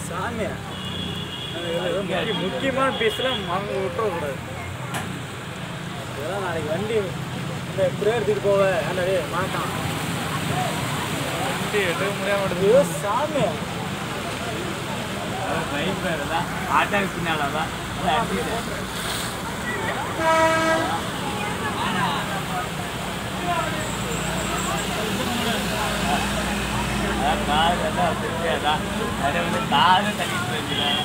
சாமி முக்கியமான பீஸ்லாம் வாங்க விட்டுறக்கூடாது. இதெல்லாம் நாளைக்கு வண்டி இந்த எப்படியே எடுத்துட்டு போவ ஆண்டாடி மாட்டான் வண்டி எடுக்க முடியாம சாமி பைக் தான் ஆட்டாக்கு பின்னாலதான் கார் எல்லாம் தெரியாதான் அதை வந்து காரை தள்ளிட்டு வந்துடுறேன்.